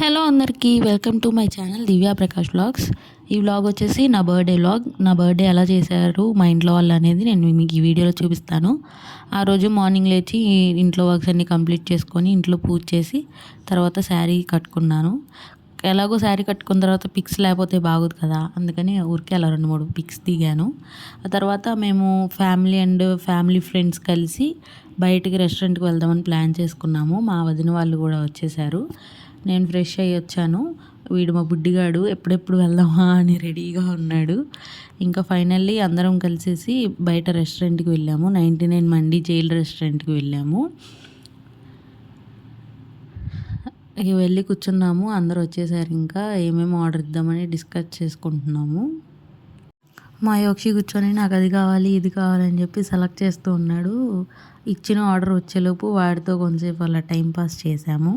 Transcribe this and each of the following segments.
Hello అందరికీ welcome to my channel Divya Prakash vlogs. ఈ vlog వచ్చేసి నా బర్త్డే వ్లాగ్. నా బర్త్డే ఎలా చేశారు మా ఇంట్లో వాళ్ళు అనేది నేను మీకు ఈ వీడియోలో చూపిస్తాను. ఆ రోజు మార్నింగ్ లేచి ఇంట్లో వర్క్స్ అన్నీ కంప్లీట్ చేసుకొని ఇంట్లో పూజ చేసి తర్వాత శారీ కట్టుకున్నాను. ఎలాగో శారీ కట్టుకున్న తర్వాత పిక్స్ లేకపోతే బాగోదు కదా, అందుకని ఊరికే అలా 2-3 పిక్స్ దిగాను. ఆ తర్వాత మేము ఫ్యామిలీ ఫ్రెండ్స్ కలిసి బయటికి రెస్టారెంట్కి వెళ్దామని ప్లాన్ చేసుకున్నాము. మా వదిన వాళ్ళు కూడా వచ్చేసారు. నేను ఫ్రెష్ అయ్యి వచ్చాను. వీడు మా బుడ్డిగాడు ఎప్పుడెప్పుడు వెళ్దామా అని రెడీగా ఉన్నాడు. ఇంకా ఫైనల్లీ అందరం కలిసేసి బయట రెస్టారెంట్కి వెళ్ళాము. 99 మండి జైల్ రెస్టారెంట్కి వెళ్ళాము. ఇక వెళ్ళి కూర్చున్నాము. అందరూ వచ్చేసారు. ఇంకా ఏమేమి ఆర్డర్ ఇద్దామని డిస్కస్ చేసుకుంటున్నాము. మా యోక్షి కూర్చొని నాకు అది కావాలి ఇది కావాలని చెప్పి సెలెక్ట్ చేస్తూ ఉన్నాడు. ఇచ్చిన ఆర్డర్ వచ్చేలోపు వాడితో కొంచెంసేపు అలా టైంపాస్ చేశాము.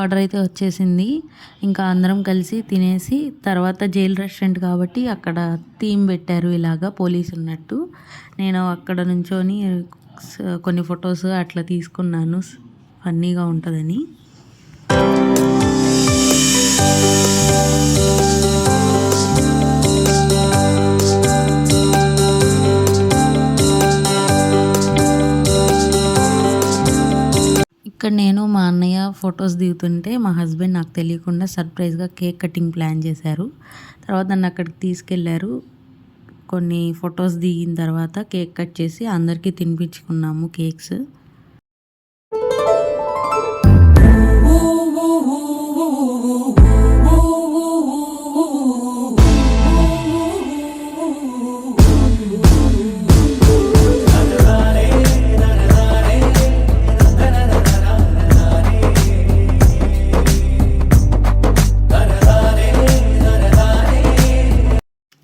ఆర్డర్ అయితే వచ్చేసింది. ఇంకా అందరం కలిసి తినేసి తర్వాత జైల్ రెస్టారెంట్ కాబట్టి అక్కడ థీమ్ పెట్టారు, ఇలాగా పోలీస్ ఉన్నట్టు. నేను అక్కడ నుంచొని కొన్ని ఫొటోస్ అట్లా తీసుకున్నాను, ఫన్నీగా ఉంటుందని. ఇక్కడ నేను మా అన్నయ్య ఫొటోస్ దిగుతుంటే మా హస్బెండ్ నాకు తెలియకుండా సర్ప్రైజ్గా కేక్ కటింగ్ ప్లాన్ చేశారు. తర్వాత నన్ను అక్కడికి తీసుకెళ్లారు. కొన్ని ఫొటోస్ దిగిన తర్వాత కేక్ కట్ చేసి అందరికీ తినిపించుకున్నాము కేక్స్.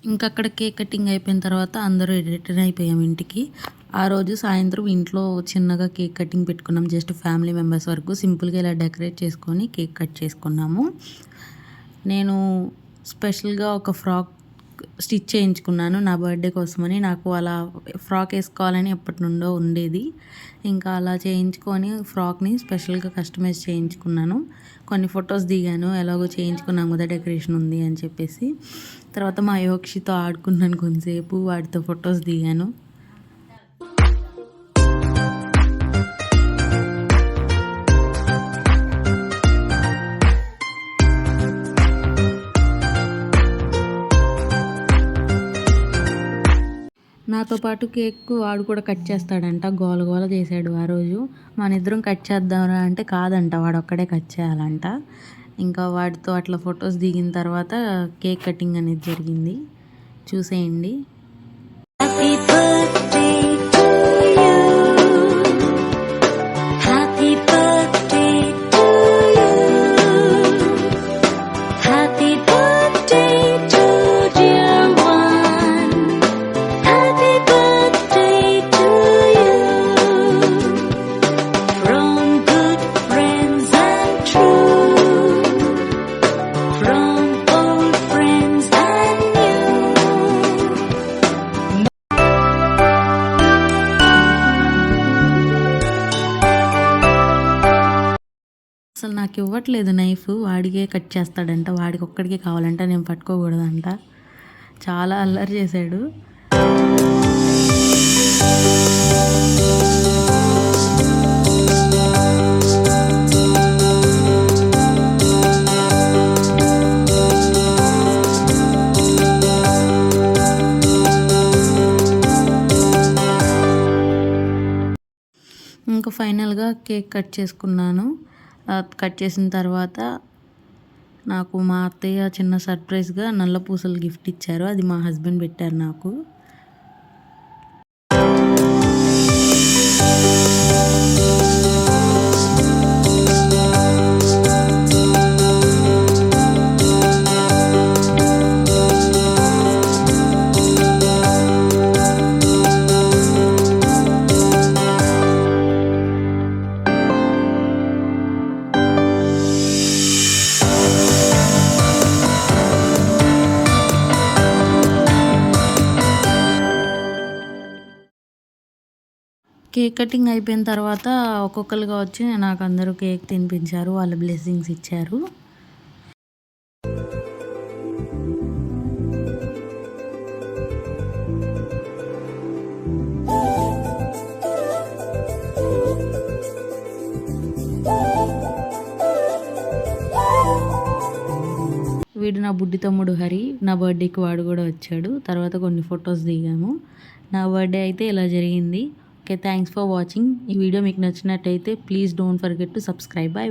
ఇంకా అక్కడ కేక్ కటింగ్ అయిపోయిన తర్వాత అందరూ రిటర్న్ అయిపోయాం ఇంటికి. ఆ రోజు సాయంత్రం ఇంట్లో చిన్నగా కేక్ కటింగ్ పెట్టుకున్నాం. జస్ట్ ఫ్యామిలీ మెంబర్స్ వరకు సింపుల్గా ఇలా డెకరేట్ చేసుకొని కేక్ కట్ చేసుకున్నాము. నేను స్పెషల్గా ఒక ఫ్రాక్ స్టిచ్ చేయించుకున్నాను నా బర్త్డే కోసమని. నాకు అలా ఫ్రాక్ వేసుకోవాలని ఎప్పటి నుండో ఉండేది. ఇంకా అలా చేయించుకొని ఫ్రాక్ని స్పెషల్గా కస్టమైజ్ చేయించుకున్నాను. కొన్ని ఫొటోస్ దిగాను, ఎలాగో చేయించుకున్నాం కదా డెకరేషన్ ఉంది అని చెప్పేసి. తర్వాత మా యోక్షితో ఆడుకున్నాను కొంతసేపు, వాటితో ఫొటోస్ దిగాను. నాతో పాటు కేక్ వాడు కూడా కట్ చేస్తాడంట. గోల చేశాడు ఆ రోజు. మన ఇద్దరం కట్ చేద్దాంరా అంటే కాదంట, వాడు ఒక్కడే కట్ చేయాలంట. ఇంకా వాడితో అట్లా ఫొటోస్ దిగిన తర్వాత కేక్ కటింగ్ అనేది జరిగింది. చూసేయండి. అసలు నాకు ఇవ్వట్లేదు నైఫ్, వాడికే కట్ చేస్తాడంట, వాడికి ఒక్కడికే కావాలంట, నేను పట్టుకోకూడదంట. చాలా అల్లరి చేశాడు. ఇంకా ఫైనల్గా కేక్ కట్ చేసుకున్నాను. కట్ చేసిన తర్వాత నాకు మా అత్తయ్య చిన్న సర్ప్రైజ్గా నల్ల పూసలు గిఫ్ట్ ఇచ్చారు. అది మా హస్బెండ్ పెట్టారు నాకు. కేక్ కటింగ్ అయిపోయిన తర్వాత ఒక్కొక్కరుగా వచ్చి నాకు అందరూ కేక్ తినిపించారు. వాళ్ళ బ్లెస్సింగ్స్ ఇచ్చారు. వీడు నా బుడ్డి తమ్ముడు హరి. నా బర్త్డేకి వాడు కూడా వచ్చాడు. తర్వాత కొన్ని ఫొటోస్ దిగాము. నా బర్త్డే అయితే ఇలా జరిగింది. Okay, thanks for watching. ఈ వీడియో మీకు నచ్చినట్టయితే please don't forget to subscribe. Bye bye.